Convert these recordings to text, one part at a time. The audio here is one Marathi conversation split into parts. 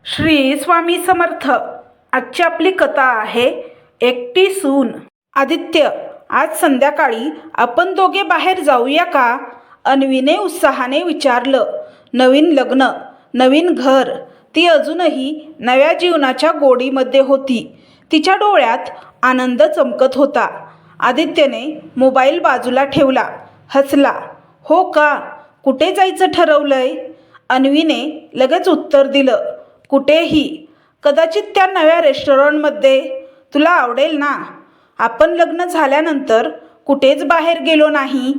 श्री स्वामी समर्थ. आजची आपली कथा आहे एकटी सून. आदित्य, आज संध्याकाळी आपण दोघे बाहेर जाऊया का? अन्वीने उत्साहाने विचारलं. नवीन लग्न, नवीन घर. ती अजूनही नव्या जीवनाच्या गोडीमध्ये होती. तिच्या डोळ्यात आनंद चमकत होता. आदित्यने मोबाईल बाजूला ठेवला, हसला. हो का? कुठे जायचं ठरवलंय? अन्वीने लगेच उत्तर दिलं, कुठेही. कदाचित त्या नव्या रेस्टॉरंटमध्ये. तुला आवडेल ना? आपण लग्न झाल्यानंतर कुठेच बाहेर गेलो नाही.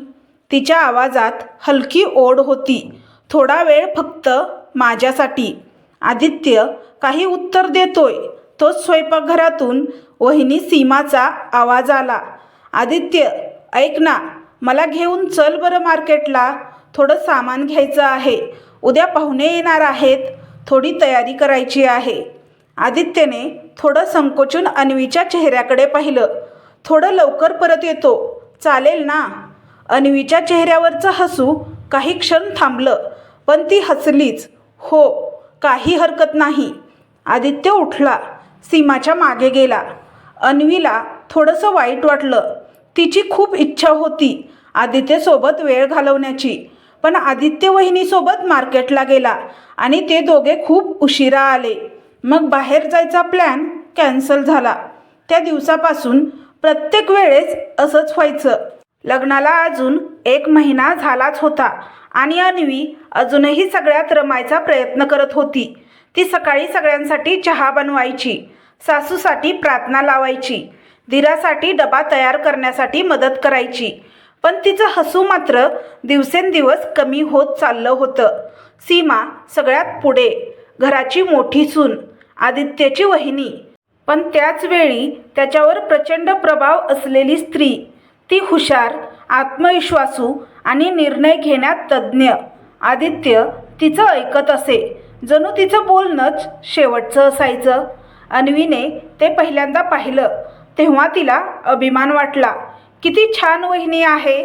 तिच्या आवाजात हलकी ओढ होती. थोडा वेळ फक्त माझ्यासाठी. आदित्य काही उत्तर देतोय तोच स्वयंपाकघरातून वहिनी सीमाचा आवाज आला. आदित्य, ऐक ना, मला घेऊन चल बरं मार्केटला. थोडं सामान घ्यायचं आहे. उद्या पाहुणे येणार आहेत. थोडी तयारी करायची आहे. आदित्यने थोडं संकोचून अन्वीच्या चेहऱ्याकडे पाहिलं. थोडं लवकर परत येतो, चालेल ना? अन्वीच्या चेहऱ्यावरचं हसू काही क्षण थांबलं, पण ती हसलीच. हो, काही हरकत नाही. आदित्य उठला, सीमाच्या मागे गेला. अन्वीला थोडंसं वाईट वाटलं. तिची खूप इच्छा होती आदित्यसोबत वेळ घालवण्याची, पण आदित्य वहिनीसोबत मार्केटला गेला आणि ते दोघे खूप उशिरा आले. मग बाहेर जायचा प्लॅन कॅन्सल झाला. त्या दिवसापासून प्रत्येक वेळेस असंच व्हायचं. लग्नाला अजून 1 महिना झालाच होता आणि अन्वी अजूनही सगळ्यात रमायचा प्रयत्न करत होती. ती सकाळी सगळ्यांसाठी चहा बनवायची, सासूसाठी प्रार्थना लावायची, दिरासाठी डबा तयार करण्यासाठी मदत करायची. पण तिचं हसू मात्र दिवसेंदिवस कमी होत चाललं होतं. सीमा सगळ्यात पुढे, घराची मोठी सून, आदित्यची वहिनी, पण त्याच वेळी त्याच्यावर प्रचंड प्रभाव असलेली स्त्री. ती हुशार, आत्मविश्वासू आणि निर्णय घेण्यात तज्ज्ञ. आदित्य तिचं ऐकत असे, जणू तिचं बोलणंच शेवटचं असायचं. अन्वीने ते पहिल्यांदा पाहिलं तेव्हा तिला अभिमान वाटला. किती छान वहिनी आहे,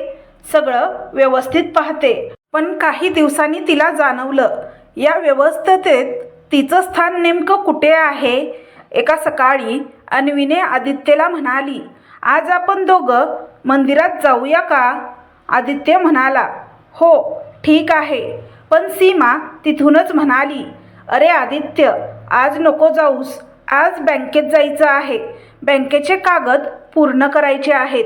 सगळं व्यवस्थित पाहते. पण काही दिवसांनी तिला जाणवलं, या व्यवस्थेत तिचं स्थान नेमकं कुठे आहे? एका सकाळी अन्वीने आदित्यला म्हणाली, आज आपण दोघं मंदिरात जाऊया का? आदित्य म्हणाला, हो ठीक आहे. पण सीमा तिथूनच म्हणाली, अरे आदित्य, आज नको जाऊस. आज बँकेत जायचं आहे. बँकेचे कागद पूर्ण करायचे आहेत.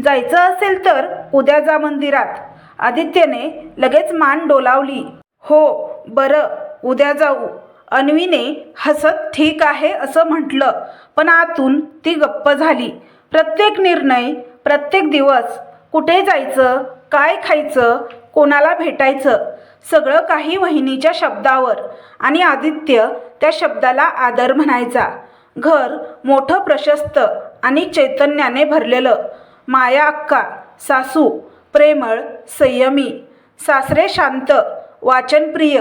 जायचं असेल तर उद्या जा मंदिरात. आदित्यने लगेच मान डोलावली. हो बरं, उद्या जाऊ. अन्वीने हसत ठीक आहे असं म्हटलं, पण आतून ती गप्प झाली. प्रत्येक निर्णय, प्रत्येक दिवस, कुठे जायचं, काय खायचं, कोणाला भेटायचं, सगळं काही वहिनीच्या शब्दावर. आणि आदित्य त्या शब्दाला आदर म्हणायचा. घर मोठं, प्रशस्त आणि चैतन्याने भरलेलं. माया अक्का, सासू प्रेमळ, संयमी, सासरे शांत, वाचनप्रिय,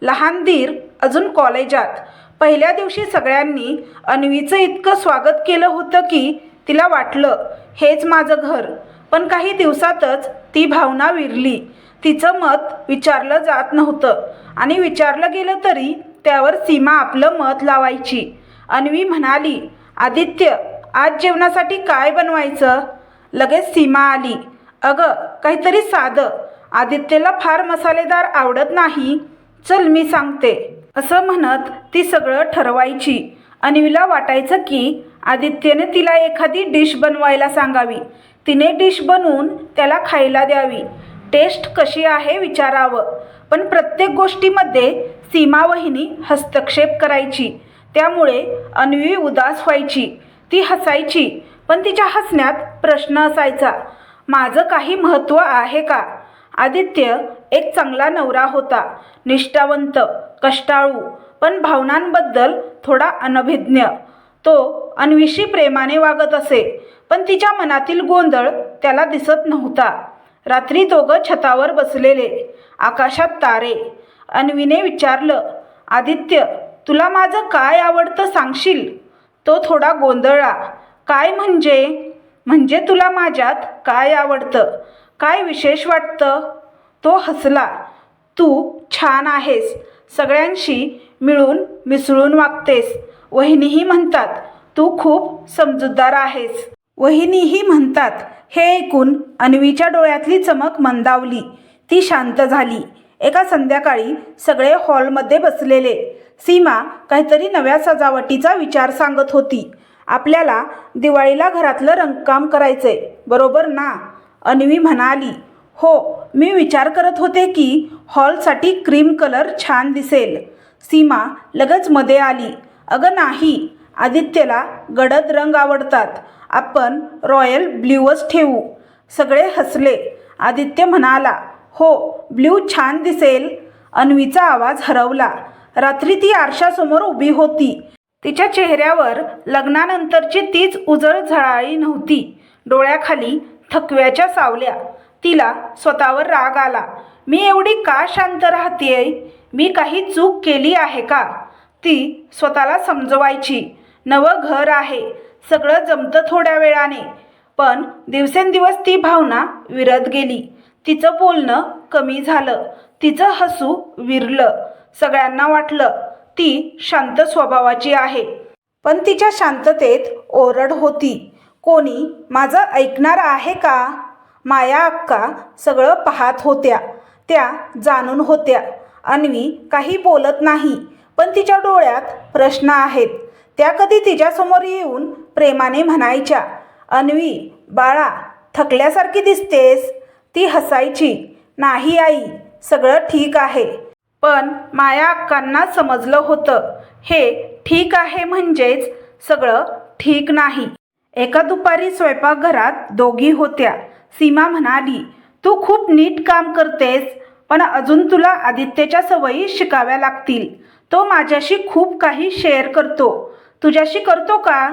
लहान दीर अजून कॉलेजात. पहिल्या दिवशी सगळ्यांनी अन्वीचं इतकं स्वागत केलं होतं की तिला वाटलं, हेच माझं घर. पण काही दिवसातच ती भावना विरली. तिचं मत विचारलं जात नव्हतं आणि विचारलं गेलं तरी त्यावर सीमा आपलं मत लावायची. अन्वी म्हणाली, आदित्य, आज जेवणासाठी काय बनवायचं? लगेच सीमा आली, अगं काहीतरी साधं. आदित्यला फार मसालेदार आवडत नाही. चल मी सांगते. असं म्हणत ती सगळं ठरवायची. अन्वीला वाटायचं की आदित्यने तिला एखादी डिश बनवायला सांगावी. तिने डिश बनवून त्याला खायला द्यावी. टेस्ट कशी आहे विचारावं. पण प्रत्येक गोष्टीमध्ये सीमा वहिनी हस्तक्षेप करायची. त्यामुळे अन्वी उदास व्हायची. ती हसायची, पण तिच्या हसण्यात प्रश्न असायचा, माझं काही महत्त्व आहे का? आदित्य एक चांगला नवरा होता. निष्ठावंत, कष्टाळू, पण भावनांबद्दल थोडा अनभिज्ञ. तो अन्वीशी प्रेमाने वागत असे, पण तिच्या मनातील गोंधळ त्याला दिसत नव्हता. रात्री दोघं छतावर बसलेले, आकाशात तारे. अन्वीने विचारलं, आदित्य, तुला माझं काय आवडतं सांगशील? तो थोडा गोंधळला. काय म्हणजे तुला माझ्यात काय आवडतं? काय विशेष वाटतं? तो हसला. तू छान आहेस. सगळ्यांशी मिळून मिसळून वागतेस. वहिनीही म्हणतात तू खूप समजूतदार आहेस. वहिनीही म्हणतात. हे ऐकून अन्वीच्या डोळ्यातली चमक मंदावली. ती शांत झाली. एका संध्याकाळी सगळे हॉलमध्ये बसलेले. सीमा काहीतरी नव्या सजावटीचा विचार सांगत होती. आपल्याला दिवाळीला घरातलं रंगकाम करायचंय, बरोबर ना? अन्वी म्हणाली. हो, मी विचार करत होते की हॉलसाठी क्रीम कलर छान दिसेल. सीमा लगेच मध्ये आली. अगं नाही, आदित्यला गडद रंग आवडतात. आपण रॉयल ब्ल्यूच ठेवू. सगळे हसले. आदित्य म्हणाला, हो, ब्ल्यू छान दिसेल. अन्वीचा आवाज हरवला. रात्री ती आरशासमोर उभी होती. तिच्या चेहऱ्यावर लग्नानंतरची तीच उजळ झळाळी नव्हती. डोळ्याखाली थकव्याच्या सावल्या. तिला स्वतःवर राग आला. मी एवढी का शांत राहतेय? मी काही चूक केली आहे का? ती स्वतःला समजवायची. नवं घर आहे, सगळं जमतं थोड्या वेळाने. पण दिवसेंदिवस ती भावना विरत गेली. तिचं बोलणं कमी झालं. तिचं हसू विरलं. सगळ्यांना वाटलं ती शांत स्वभावाची आहे, पण तिच्या शांततेत ओरड होती. कोणी माझं ऐकणार आहे का? माया अक्का सगळं पाहत होत्या. त्या जाणून होत्या अन्वी काही बोलत नाही, पण तिच्या डोळ्यात प्रश्न आहेत. त्या कधी तिच्यासमोर येऊन प्रेमाने म्हणायच्या, अन्वी बाळा, थकल्यासारखी दिसतेस. ती हसायची. नाही आई, सगळं ठीक आहे. पण माया अक्कांना समजलं होतं, हे ठीक आहे म्हणजेच सगळं ठीक नाही. एका दुपारी स्वयंपाकघरात दोघी होत्या. सीमा म्हणाली, तू खूप नीट काम करतेस, पण अजून तुला आदित्यच्या सवयी शिकाव्या लागतील. तो माझ्याशी खूप काही शेअर करतो. तुझ्याशी करतो का?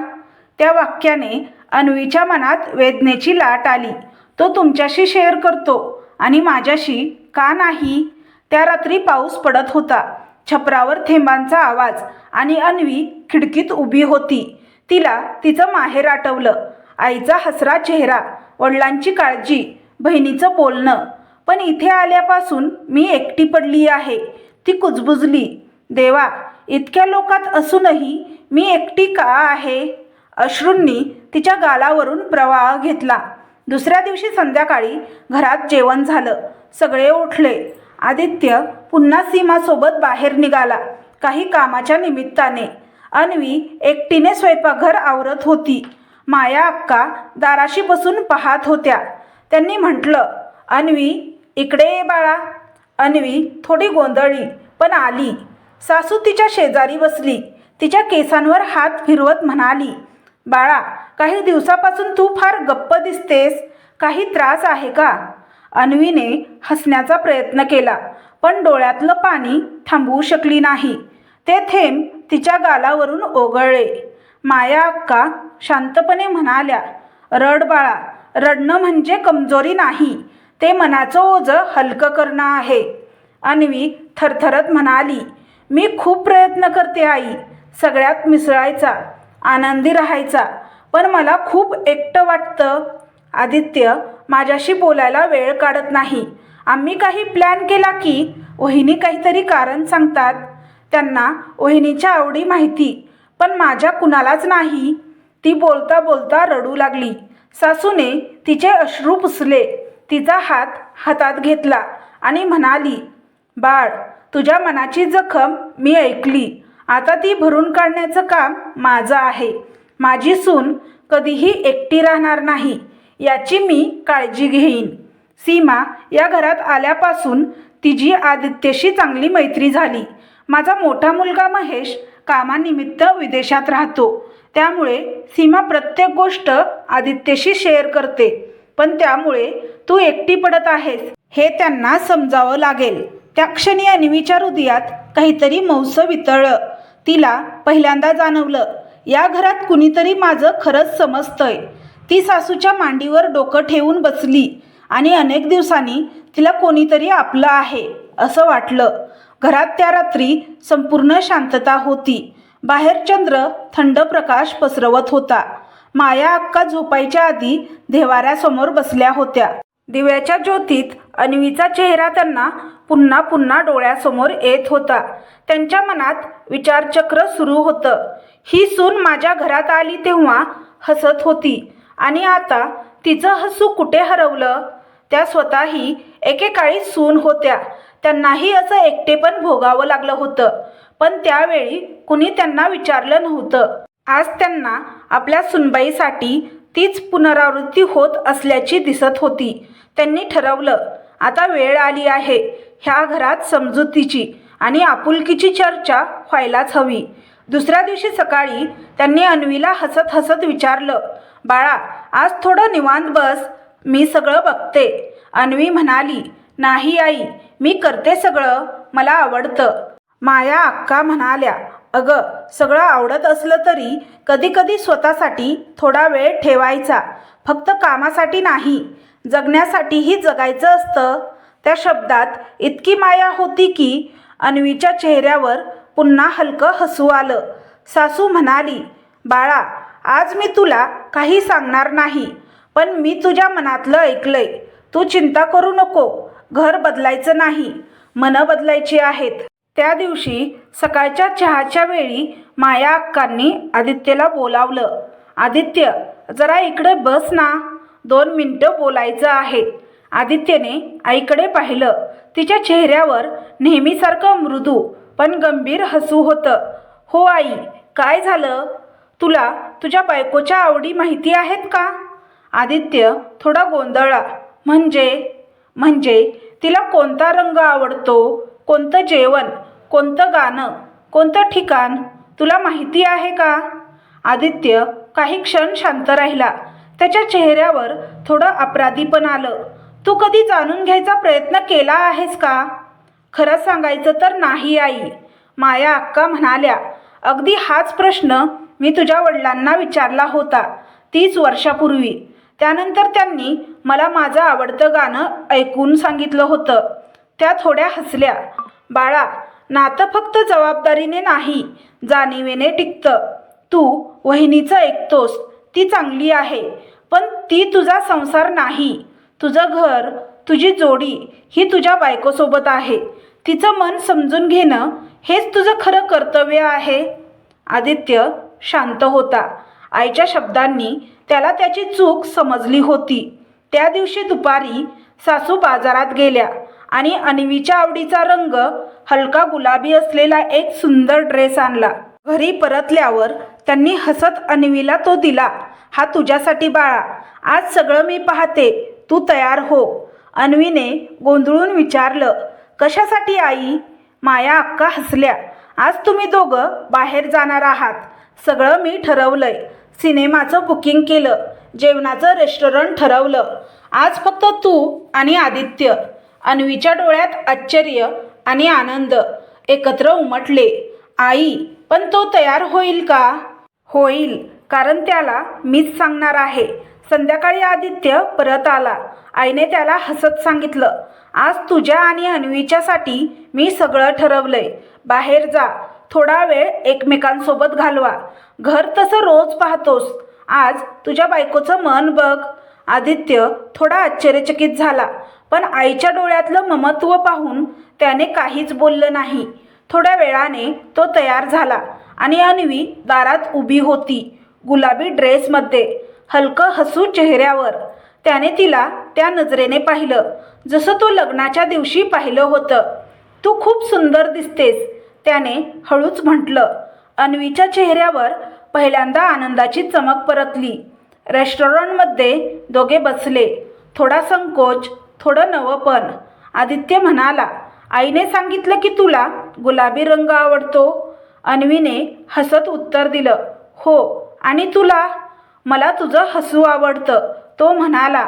त्या वाक्याने अन्वीच्या मनात वेदनेची लाट आली. तो तुमच्याशी शेअर करतो आणि माझ्याशी का नाही? त्या रात्री पाऊस पडत होता. छपरावर थेंबांचा आवाज आणि अन्वी खिडकीत उभी होती. तिला तिचं माहेर आठवलं. आईचा हसरा चेहरा, वडिलांची काळजी, बहिणीचं बोलणं. पण इथे आल्यापासून मी एकटी पडली आहे. ती कुजबुजली. देवा, इतक्या लोकात असूनही मी एकटी का आहे? अश्रूंनी तिच्या गालावरून प्रवाह घेतला. दुसऱ्या दिवशी संध्याकाळी घरात जेवण झालं. सगळे उठले. आदित्य पुन्हा सीमासोबत बाहेर निघाला, काही कामाच्या निमित्ताने. अन्वी एकटीने स्वयंपाकघर आवरत होती. माया अक्का दाराशी बसून पाहत होत्या. त्यांनी म्हटलं, अन्वी इकडे ये बाळा. अन्वी थोडी गोंधळली, पण आली. सासू तिच्या शेजारी बसली. तिच्या केसांवर हात फिरवत म्हणाली, बाळा, काही दिवसापासून तू फार गप्प दिसतेस. काही त्रास आहे का? अन्वीने हसण्याचा प्रयत्न केला, पण डोळ्यातलं पाणी थांबवू शकली नाही. ते थेंब तिच्या गालावरून ओघळले. माया अक्का शांतपणे म्हणाल्या, रड बाळा. रडणं म्हणजे कमजोरी नाही, ते मनाचं ओझं हलकं करणं आहे. अन्वी थरथरत म्हणाली, मी खूप प्रयत्न करते आई, सगळ्यात मिसळायचा, आनंदी राहायचा, पण मला खूप एकटं वाटतं. आदित्य माझ्याशी बोलायला वेळ काढत नाही. आम्ही काही प्लॅन केला की वहिनी काहीतरी कारण सांगतात. त्यांना वहिनीच्या आवडी माहिती, पण माझ्या कुणालाच नाही. ती बोलता बोलता रडू लागली. सासूने तिचे अश्रू पुसले. तिचा हात हातात घेतला आणि म्हणाली, बाळ, तुझ्या मनाची जखम मी ऐकली. आता ती भरून काढण्याचं काम माझं आहे. माझी सून कधीही एकटी राहणार नाही, याची मी काळजी घेईन. सीमा या घरात आल्यापासून तिची आदित्यशी चांगली मैत्री झाली. माझा मोठा मुलगा महेश कामानिमित्त विदेशात राहतो, त्यामुळे सीमा प्रत्येक गोष्ट आदित्यशी शेअर करते. पण त्यामुळे तू एकटी पडत आहेस हे त्यांना समजावं लागेल. त्या क्षणी अन्वीच्या हृदयात काहीतरी मौसं वितळलं. तिला पहिल्यांदा जाणवलं, या घरात कुणीतरी माझं खरंच समजतंय. ती सासूच्या मांडीवर डोकं ठेवून बसली आणि अनेक दिवसांनी तिला कोणीतरी आपलं आहे असं वाटलं. घरात त्या रात्री संपूर्ण शांतता होती. बाहेर चंद्र थंड प्रकाश पसरवत होता. माया अक्का झोपायच्या आधी देवाऱ्यासमोर बसल्या होत्या. दिव्याच्या ज्योतीत अन्वीचा चेहरा त्यांना पुन्हा पुन्हा डोळ्यासमोर येत होता. त्यांच्या मनात विचारचक्र सुरू होतं. ही सून माझ्या घरात आली तेव्हा हसत होती आणि आता तिचं हसू कुठे हरवलं? त्या स्वतःही एकेकाळी सून होत्या. त्यांनाही असं एकटेपण भोगावं लागलं होतं, पण त्यावेळी कुणी त्यांना विचारलं नव्हतं. आज त्यांना आपल्या सुनबाईसाठी तीच पुनरावृत्ती होत असल्याची दिसत होती. त्यांनी ठरवलं, आता वेळ आली आहे ह्या घरात समजुतीची आणि आपुलकीची चर्चा व्हायलाच हवी. दुसऱ्या दिवशी सकाळी त्यांनी अन्वीला हसत हसत विचारलं, बाळा, आज थोडं निवांत बस, मी सगळं बघते. अन्वी म्हणाली, नाही आई, मी करते सगळं, मला आवडतं. माया अक्का म्हणाल्या, अगं, सगळं आवडत असलं तरी कधी कधी स्वतःसाठी थोडा वेळ ठेवायचा, फक्त कामासाठी नाही, जगण्यासाठीही जगायचं असतं. त्या शब्दात इतकी माया होती की अन्वीच्या चेहऱ्यावर पुन्हा हलकं हसू आलं. सासू म्हणाली, बाळा, आज मी तुला काही सांगणार नाही, पण मी तुझ्या मनातलं ऐकलंय. तू चिंता करू नको, घर बदलायचं नाही, मनं बदलायची आहेत. त्या दिवशी सकाळच्या चहाच्या वेळी माया अक्कांनी आदित्यला बोलावलं. आदित्य, जरा इकडे बस ना, 2 मिनिटं बोलायचं आहे. आदित्यने आईकडे पाहिलं. तिच्या चेहऱ्यावर नेहमीसारखं मृदू पण गंभीर हसू होतं. हो आई, काय झालं? तुला तुझ्या बायकोच्या आवडी माहिती आहेत का? आदित्य थोडा गोंधळला. म्हणजे तिला कोणता रंग आवडतो, कोणतं जेवण, कोणतं गाणं, कोणतं ठिकाण तुला माहिती आहे का? आदित्य काही क्षण शांत राहिला. त्याच्या चेहऱ्यावर थोडं अपराधीपण आलं. तू कधी जाणून घ्यायचा प्रयत्न केला आहेस का? खरं सांगायचं तर नाही आई, माया अक्का म्हणाल्या. अगदी हाच प्रश्न मी तुझ्या वडिलांना विचारला होता 30 वर्षापूर्वी. त्यानंतर त्यांनी मला माझं आवडतं गाणं ऐकून सांगितलं होतं. त्या थोड्या हसल्या. बाळा, नातं फक्त जबाबदारीने नाही, जाणीवेने टिकतं. तू वहिनीचं ऐकतोस, ती चांगली आहे, पण ती तुझा संसार नाही. तुझं घर, तुझी जोडी ही तुझ्या बायकोसोबत आहे. तिचं मन समजून घेणं हेच तुझं खरं कर्तव्य आहे. आदित्य शांत होता. आईच्या शब्दांनी त्याला त्याची चूक समजली होती. त्या दिवशी दुपारी सासू बाजारात गेल्या आणि अन्वीच्या आवडीचा रंग हलका गुलाबी असलेला एक सुंदर ड्रेस आणला. घरी परतल्यावर त्यांनी हसत अन्वीला तो दिला. हा तुझ्यासाठी बाळा, आज सगळं मी पाहते, तू तयार हो. अन्वीने गोंधळून विचारलं, कशासाठी आई? माया अक्का हसल्या. आज तुम्ही दोघं बाहेर जाणार आहात. सगळं मी ठरवलंय. सिनेमाचं बुकिंग केलं, जेवणाचं रेस्टॉरंट ठरवलं. आज फक्त तू आणि आदित्य. अन्वीच्या डोळ्यात आश्चर्य आणि आनंद एकत्र उमटले. आई, पण तो तयार होईल का? होईल, कारण त्याला मीच सांगणार आहे. संध्याकाळी आदित्य परत आला. आईने त्याला हसत सांगितलं, आज तुझ्या आणि अन्वीच्यासाठी मी सगळं ठरवलंय. बाहेर जा, थोडा वेळ एकमेकांसोबत घालवा. घर तसं रोज पाहतोस, आज तुझ्या बायकोचं मन बघ. आदित्य थोडा आश्चर्यचकित झाला, पण आईच्या डोळ्यातलं ममत्व पाहून त्याने काहीच बोललं नाही. थोड्या वेळाने तो तयार झाला आणि अन्वी दारात उभी होती, गुलाबी ड्रेसमध्ये, हलकं हसू चेहऱ्यावर. त्याने तिला त्या नजरेने पाहिलं जसं तो लग्नाच्या दिवशी पाहिलं होतं. तू खूप सुंदर दिसतेस, त्याने हळूच म्हटलं. अन्वीच्या चेहऱ्यावर पहिल्यांदा आनंदाची चमक परतली. रेस्टॉरंटमध्ये दोघे बसले. थोडा संकोच, थोडं नवंपण. आदित्य म्हणाला, आईने सांगितलं की तुला गुलाबी रंग आवडतो. अन्वीने हसत उत्तर दिलं, हो, आणि तुला? मला तुझं हसू आवडतं, तो म्हणाला.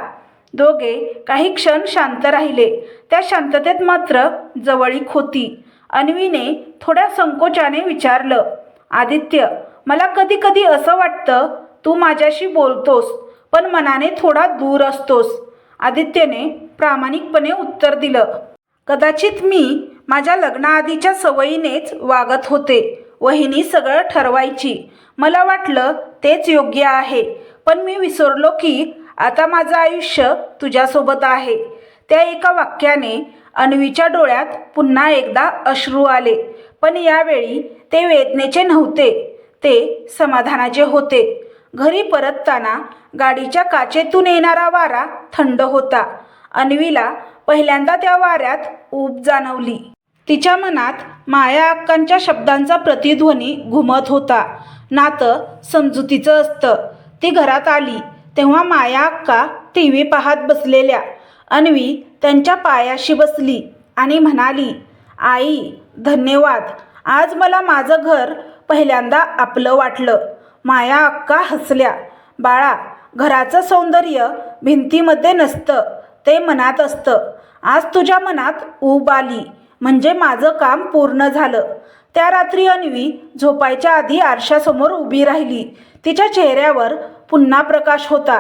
दोघे काही क्षण शांत राहिले. त्या शांततेत मात्र जवळीक होती. अन्वीने थोड्या संकोचाने विचारलं, आदित्य, मला कधी कधी असं वाटतं तू माझ्याशी बोलतोस, पण मनाने थोडा दूर असतोस. आदित्यने प्रामाणिकपणे उत्तर दिलं, कदाचित मी माझ्या लग्नाआधीच्या सवयीनेच वागत होते. वहिनी सगळं ठरवायची, मला वाटलं तेच योग्य आहे, पण मी विसरलो की आता माझं आयुष्य तुझ्यासोबत आहे. त्या एका वाक्याने अन्वीच्या डोळ्यात पुन्हा एकदा अश्रू आले. पण यावेळी ते वेदनेचे नव्हते, ते समाधानाचे होते. घरी परतताना गाडीच्या काचेतून येणारा वारा थंड होता. अन्वीला पहिल्यांदा त्या वाऱ्यात ऊब जाणवली. तिच्या मनात माया अक्कांच्या शब्दांचा प्रतिध्वनी घुमत होता. नातं समजुतीचं असतं. ती घरात आली तेव्हा माया अक्का टी व्ही पाहत बसलेल्या. अन्वी त्यांच्या पायाशी बसली आणि म्हणाली, आई धन्यवाद, आज मला माझं घर पहिल्यांदा आपलं वाटलं. माया अक्का हसल्या. बाळा, घराचं सौंदर्य भिंतीमध्ये नसतं, ते मनात असतं. आज तुझ्या मनात ऊब आली म्हणजे माझं काम पूर्ण झालं. त्या रात्री अन्वी झोपायच्या आधी आरशासमोर उभी राहिली. तिच्या चेहऱ्यावर पुन्हा प्रकाश होता.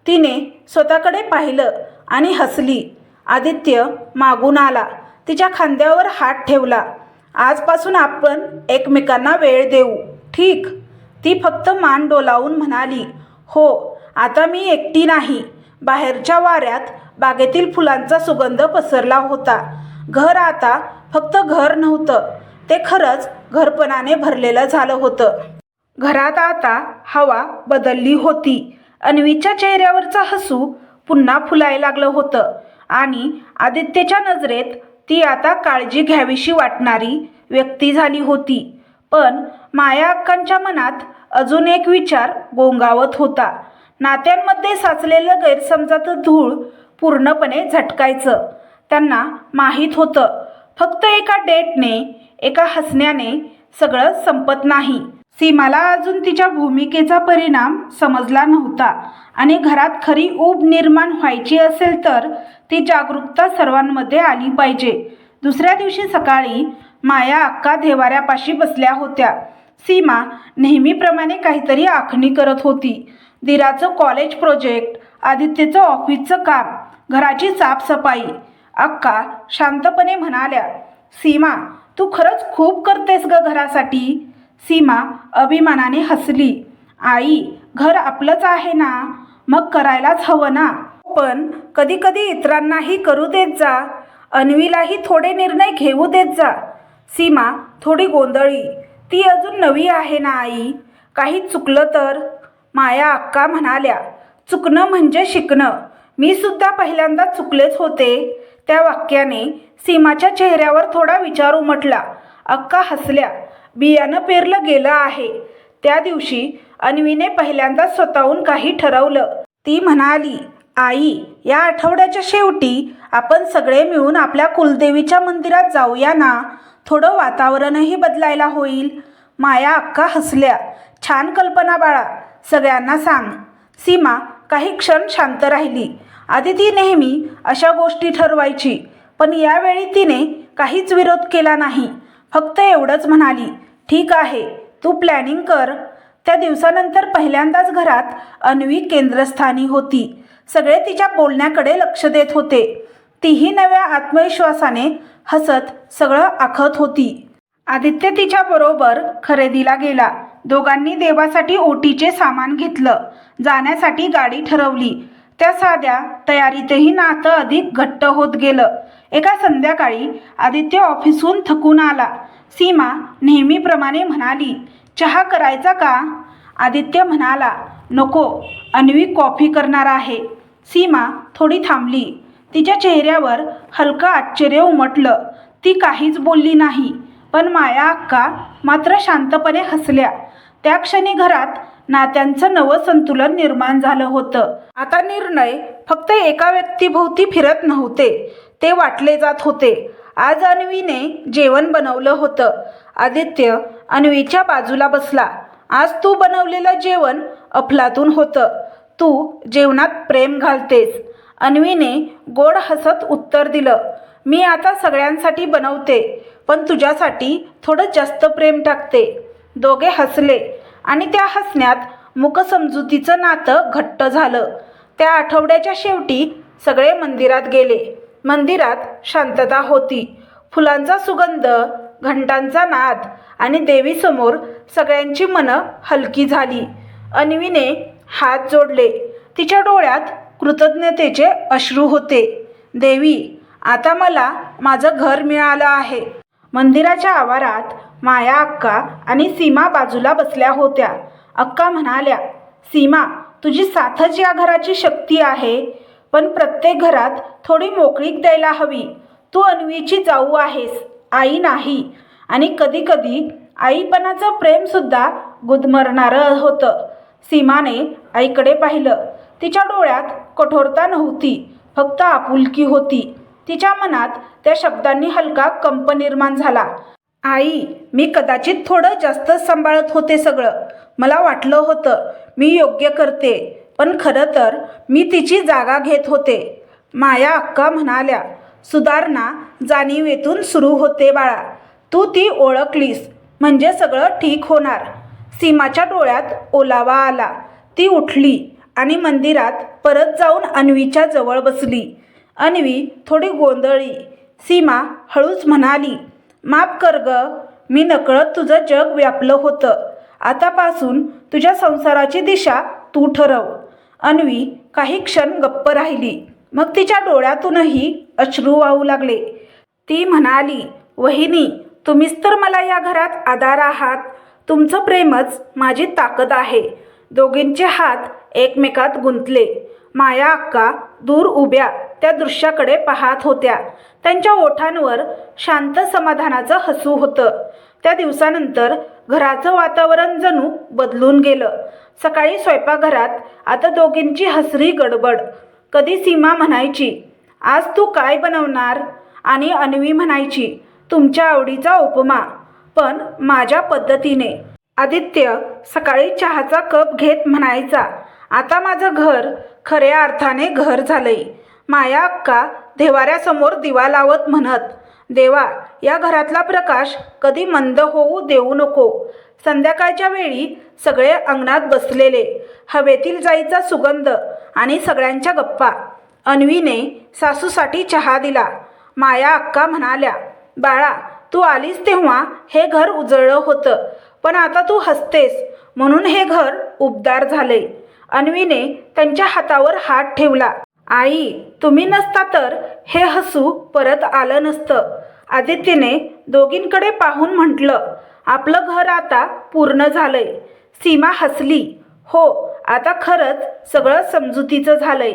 तिने स्वतःकडे पाहिलं आणि हसली. आदित्य मागून आला. तिच्या खांद्यावर हात ठेवला. आजपासून आपण एकमेकांना वेळ देऊ, ठीक? ती फक्त मान डोलावून म्हणाली, हो. आता मी एकटी नाही. बाहेरच्या वाऱ्यात बागेतील फुलांचा सुगंध पसरला होता. घर आता फक्त घर नव्हतं, ते खरंच घरपणाने भरलेलं झालं होतं. घरात आता हवा बदलली होती. अन्वीच्या चेहऱ्यावरचं हसू पुन्हा फुलायला लागलं होतं आणि आदित्यच्या नजरेत ती आता काळजी घ्यावीशी वाटणारी व्यक्ती झाली होती. पण माया अक्कांच्या मनात अजून एक विचार गोंगावत होता. नात्यांमध्ये साचलेलं गैरसमजाचं धूळ पूर्णपणे झटकायचं. त्यांना माहीत होतं, फक्त एका डेटने, एका हसण्याने सगळं संपत नाही. सीमाला अजून तिच्या भूमिकेचा परिणाम समजला नव्हता आणि घरात खरी ऊब निर्माण व्हायची असेल तर ती जागरूकता सर्वांमध्ये आली पाहिजे. दुसऱ्या दिवशी सकाळी माया अक्का देवाऱ्यापाशी बसल्या होत्या. सीमा नेहमीप्रमाणे काहीतरी आखणी करत होती. दिराचं कॉलेज प्रोजेक्ट, आदित्यचं ऑफिसचं काम, घराची साफसफाई. अक्का शांतपणे म्हणाल्या, सीमा, तू खरंच खूप करतेस ग घरासाठी. सीमा अभिमानाने हसली. आई, घर आपलंच आहे ना, मग करायलाच हवं ना. पण कधी कधी इतरांनाही करू देत जा. अन्वीलाही थोडे निर्णय घेऊ देत जा. सीमा थोडी गोंधळी. ती अजून नवी आहे ना आई, काही चुकलं तर. माया अक्का म्हणाल्या, चुकणं म्हणजे शिकणं. मी सुद्धा पहिल्यांदा चुकलेच होते. त्या वाक्याने सीमाच्या चेहऱ्यावर थोडा विचार उमटला. अक्का हसल्या. बियाणं पेरलं गेलं आहे. त्या दिवशी अन्वीने पहिल्यांदा स्वतःहून काही ठरवलं. ती म्हणाली, आई, या आठवड्याच्या शेवटी आपण सगळे मिळून आपल्या कुलदेवीच्या मंदिरात जाऊया ना, थोडं वातावरणही बदलायला होईल. माया अक्का हसल्या. छान कल्पना बाळा, सगळ्यांना सांग. सीमा काही क्षण शांत राहिली. आधी ती नेहमी अशा गोष्टी ठरवायची, पण यावेळी तिने काहीच विरोध केला नाही. फक्त एवढंच म्हणाली, ठीक आहे, तू प्लॅनिंग कर. त्या दिवसानंतर पहिल्यांदाच घरात अन्वी केंद्रस्थानी होती. सगळे तिच्या बोलण्याकडे लक्ष देत होते. तीही नव्या आत्मविश्वासाने हसत सगळं आखत होती. आदित्य तिच्याबरोबर खरेदीला गेला. दोघांनी देवासाठी ओटीचे सामान घेतलं. जाण्यासाठी गाडी ठरवली. त्या साध्या तयारीतही नातं अधिक घट्ट होत गेलं. एका संध्याकाळी आदित्य ऑफिसहून थकून आला. सीमा नेहमीप्रमाणे म्हणाली, चहा करायचा का? आदित्य म्हणाला, नको, अन्वी कॉफी करणार आहे. सीमा थोडी थांबली. तिच्या चेहऱ्यावर हलकं आश्चर्य उमटलं. ती काहीच बोलली नाही. पण माया अक्का मात्र शांतपणे हसल्या. त्या क्षणी घरात नात्यांचं नवं संतुलन निर्माण झालं होतं. आता निर्णय फक्त एका व्यक्तीभोवती फिरत नव्हते, ते वाटले जात होते. आज अन्वीने जेवण बनवलं होतं. आदित्य अन्वीच्या बाजूला बसला. आज तू बनवलेलं जेवण अफलातून होतं. तू जेवणात प्रेम घालतेस. अन्वीने गोड हसत उत्तर दिलं, मी आता सगळ्यांसाठी बनवते, पण तुझ्यासाठी थोडं जास्त प्रेम टाकते. दोघे हसले आणि त्या हसण्यात मुकसमजुतीचं नातं घट्ट झालं. त्या आठवड्याच्या शेवटी सगळे मंदिरात गेले. मंदिरात शांतता होती. फुलांचा सुगंध, घंटांचा नाद आणि देवीसमोर सगळ्यांची मनं हलकी झाली. अन्वीने हात जोडले. तिच्या डोळ्यात कृतज्ञतेचे अश्रू होते. देवी, आता मला माझं घर मिळालं आहे. मंदिराच्या आवारात माया अक्का आणि सीमा बाजूला बसल्या होत्या. अक्का म्हणाल्या, सीमा, तुझी साथच या घराची शक्ती आहे. पण प्रत्येक घरात थोडी मोकळीक द्यायला हवी. तू अन्वीची जाऊ आहेस, आई नाही. आणि कधी कधी आईपणाचं प्रेमसुद्धा गुदमरणारं होतं. सीमाने आईकडे पाहिलं. तिच्या डोळ्यात कठोरता नव्हती, फक्त आपुलकी होती. तिच्या मनात त्या शब्दांनी हलका कंप निर्माण झाला. आई, मी कदाचित थोडं जास्तच सांभाळत होते सगळं. मला वाटलं होतं मी योग्य करते, पण खरं तर मी तिची जागा घेत होते. माया अक्का म्हणाल्या, सुधारणा जाणीवेतून सुरू होते बाळा. तू ती ओळखलीस म्हणजे सगळं ठीक होणार. सीमाच्या डोळ्यात ओलावा आला. ती उठली आणि मंदिरात परत जाऊन अन्वीच्या जवळ बसली. अन्वी थोडी गोंधळली. सीमा हळूच म्हणाली, माफ कर ग, मी नकळत तुझं जग व्यापलं होतं. आतापासून तुझ्या संसाराची दिशा तू ठरव. अन्वी काही क्षण गप्प राहिली. मग तिच्या डोळ्यातूनही अश्रू वाहू लागले. ती म्हणाली, वहिनी, तुम्हीच तर मला या घरात आधार आहात. तुमचं प्रेमच माझी ताकद आहे. दोघींचे हात एकमेकात गुंतले. माया अक्का दूर उभ्या त्या दृश्याकडे पाहत होत्या. त्यांच्या ओठांवर शांत समाधानाचं हसू होतं. त्या दिवसानंतर घराचं वातावरण जणू बदलून गेलं. सकाळी स्वयंपाकघरात आता दोघींची हसरी गडबड. कधी सीमा म्हणायची, आज तू काय बनवणार? आणि अन्वी म्हणायची, तुमच्या आवडीचा उपमा, पण माझ्या पद्धतीने. आदित्य सकाळी चहाचा कप घेत म्हणायचा, आता माझं घर खऱ्या अर्थाने घर झालंय. माया अक्का देवाऱ्यासमोर दिवा लावत म्हणत, देवा, या घरातला प्रकाश कधी मंद होऊ देऊ नको. संध्याकाळच्या वेळी सगळे अंगणात बसलेले, हवेतील जाईचा सुगंध आणि सगळ्यांच्या गप्पा. अन्वीने सासूसाठी चहा दिला. माया अक्का म्हणाल्या, बाळा, तू आलीस तेव्हा हे घर उजळलं होतं, पण आता तू हसतेस म्हणून हे घर उबदार झाले. अन्वीने त्यांच्या हातावर हात ठेवला. आई, तुम्ही नसता तर हे हसू परत आलं नसतं. आदित्यने दोघींकडे पाहून म्हटलं, आपलं घर आता पूर्ण झालंय. सीमा हसली. हो, आता खरंच सगळं समजुतीचं झालंय.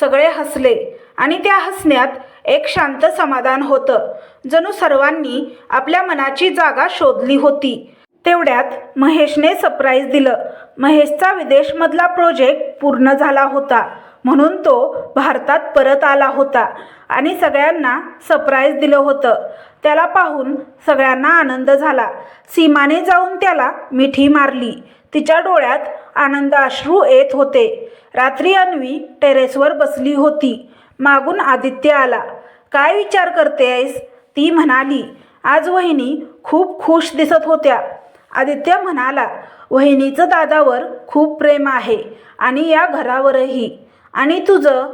सगळे हसले आणि त्या हसण्यात एक शांत समाधान होतं. जणू सर्वांनी आपल्या मनाची जागा शोधली होती. तेवढ्यात महेशने सरप्राईज दिलं. महेशचा विदेशमधला प्रोजेक्ट पूर्ण झाला होता, म्हणून तो भारतात परत आला होता आणि सगळ्यांना सरप्राईज दिलं होतं. त्याला पाहून सगळ्यांना आनंद झाला. सीमाने जाऊन त्याला मिठी मारली. तिच्या डोळ्यात आनंद अश्रू येत होते. रात्री अन्वी टेरेसवर बसली होती. मागून आदित्य आला. काय विचार करतेस? ती म्हणाली. आज वहिनी खूप खुश दिसत होत्या. आदित्य म्हणाला, वहिनीचं दादावर खूप प्रेम आहे आणि या घरावरही. आणि तुझं?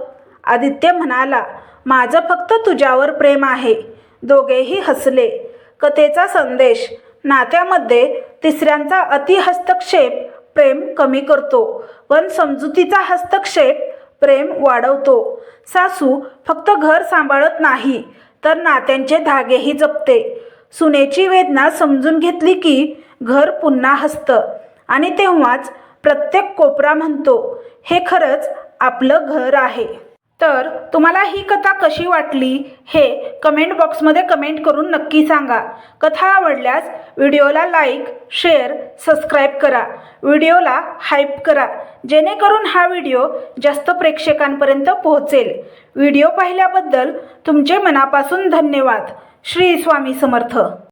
आदित्य म्हणाला, माझं फक्त तुझ्यावर प्रेम आहे. दोघेही हसले. कथेचा संदेश, नात्यामध्ये तिसऱ्यांचा अतिहस्तक्षेप प्रेम कमी करतो, पण समजुतीचा हस्तक्षेप प्रेम वाढवतो. सासू फक्त घर सांभाळत नाही तर नात्यांचे धागेही जपते. सुनेची वेदना समजून घेतली की घर पुन्हा हसतं आणि तेव्हाच प्रत्येक कोपरा म्हणतो, हे खरंच आपलं घर आहे. तर तुम्हाला ही कथा कशी वाटली हे कमेंट बॉक्समध्ये कमेंट करून नक्की सांगा. कथा आवडल्यास व्हिडिओला लाईक, शेअर, सबस्क्राईब करा. व्हिडिओला हाईप करा, जेणेकरून हा व्हिडिओ जास्त प्रेक्षकांपर्यंत पोहोचेल. व्हिडिओ पाहिल्याबद्दल तुमचे मनापासून धन्यवाद. श्री स्वामी समर्थ.